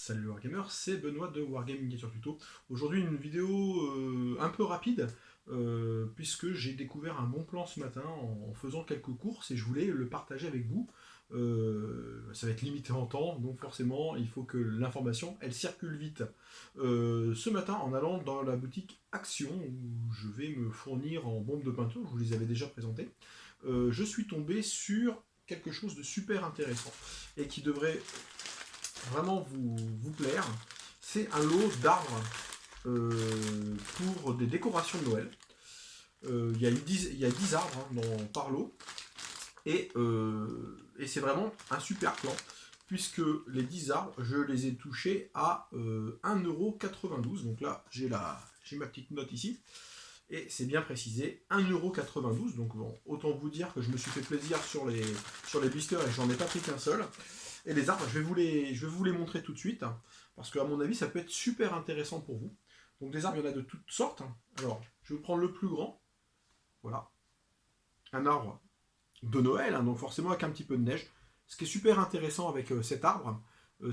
Salut Wargamer, c'est Benoît de Wargame Miniature Tuto. Aujourd'hui une vidéo un peu rapide, puisque j'ai découvert un bon plan ce matin en faisant quelques courses et je voulais le partager avec vous. Ça va être limité en temps, donc forcément il faut que l'information elle circule vite. Ce matin en allant dans la boutique Action, où je vais me fournir en bombes de peinture, je vous les avais déjà présentées, je suis tombé sur quelque chose de super intéressant et qui devrait vraiment vous plaire. C'est un lot d'arbres pour des décorations de Noël. Il y a 10 arbres par lot. Et c'est vraiment un super plan, puisque les 10 arbres, je les ai touchés à 1,92 €. Donc là, j'ai ma petite note ici. Et c'est bien précisé, 1,92 €. Donc bon, autant vous dire que je me suis fait plaisir sur les blisters et j'en ai pas pris qu'un seul. Et les arbres, je vais vous les montrer tout de suite, parce qu'à mon avis, ça peut être super intéressant pour vous. Donc des arbres, il y en a de toutes sortes. Alors, je vais vous prendre le plus grand. Voilà. Un arbre de Noël, donc forcément avec un petit peu de neige. Ce qui est super intéressant avec cet arbre,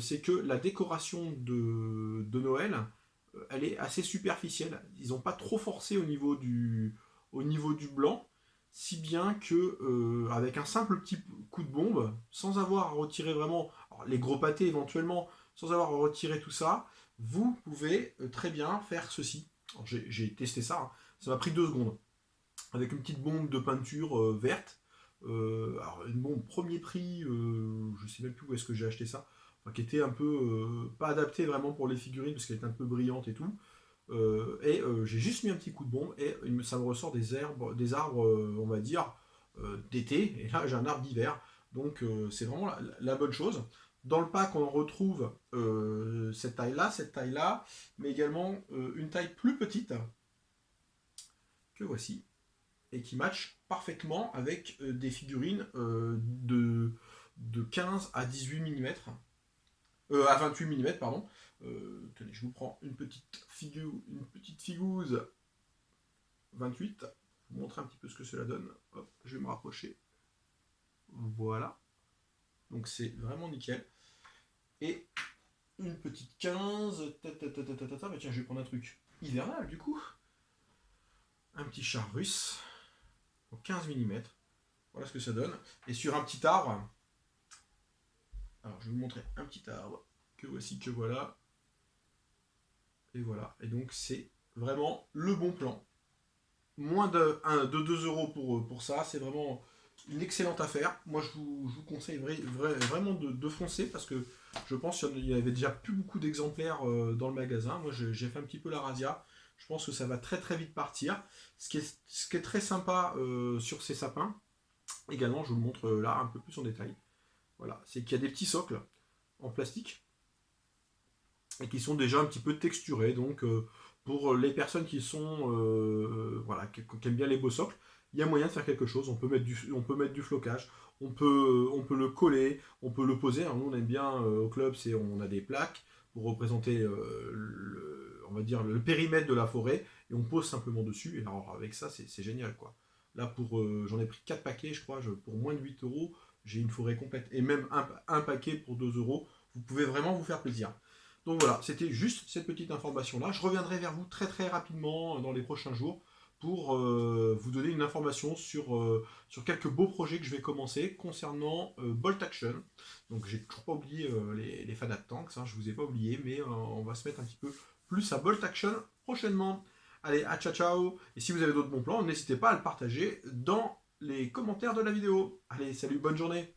c'est que la décoration de Noël, elle est assez superficielle. Ils n'ont pas trop forcé au niveau du blanc, si bien que avec un simple petit coup de bombe, sans avoir à retirer vraiment les gros pâtés éventuellement, sans avoir à retirer tout ça, vous pouvez très bien faire ceci. J'ai testé ça, hein. Ça m'a pris 2 secondes. Avec une petite bombe de peinture verte. Alors une bombe premier prix, je sais même plus où est-ce que j'ai acheté ça, enfin, qui était un peu pas adaptée vraiment pour les figurines parce qu'elle était un peu brillante et tout. J'ai juste mis un petit coup de bombe et ça me ressort des arbres on va dire, d'été. Et là, j'ai un arbre d'hiver. Donc, c'est vraiment la bonne chose. Dans le pack, on retrouve cette taille-là, mais également une taille plus petite, que voici, et qui match parfaitement avec des figurines de 15 à 18 mm. À 28 mm, pardon. Tenez, je vous prends une petite figouze 28. Je vais vous montrer un petit peu ce que cela donne. Hop, je vais me rapprocher. Voilà. Donc c'est vraiment nickel. Et une petite 15. Mais tiens, je vais prendre un truc hivernal du coup. Un petit char russe. 15 mm. Voilà ce que ça donne. Et sur un petit arbre. Alors je vais vous montrer un petit arbre. Que voici, que voilà. Et voilà. Et donc c'est vraiment le bon plan. Moins de 2 € pour ça. C'est vraiment une excellente affaire. Moi je vous conseille vraiment de foncer, parce que je pense qu'il y avait déjà plus beaucoup d'exemplaires dans le magasin. Moi j'ai fait un petit peu la razzia. Je pense que ça va très très vite partir. Ce qui est très sympa sur ces sapins, également, je vous le montre là un peu plus en détail. Voilà, c'est qu'il y a des petits socles en plastique et qui sont déjà un petit peu texturés. Donc pour les personnes qui sont voilà, qui aiment bien les beaux socles, il y a moyen de faire quelque chose. On peut mettre du flocage, on peut le coller, on peut le poser. Alors, nous on aime bien au club, on a des plaques pour représenter on va dire le périmètre de la forêt, et on pose simplement dessus. Et alors avec ça c'est génial quoi. Là j'en ai pris 4 paquets je crois, pour moins de 8 €, j'ai une forêt complète. Et même un paquet pour 2 €, vous pouvez vraiment vous faire plaisir. Donc voilà, c'était juste cette petite information-là. Je reviendrai vers vous très très rapidement dans les prochains jours pour vous donner une information sur quelques beaux projets que je vais commencer concernant Bolt Action. Donc j'ai toujours pas oublié les Fanat Tanks, hein, je vous ai pas oublié, mais on va se mettre un petit peu plus à Bolt Action prochainement. Allez, à ciao ciao. Et si vous avez d'autres bons plans, n'hésitez pas à le partager dans les commentaires de la vidéo. Allez, salut, bonne journée.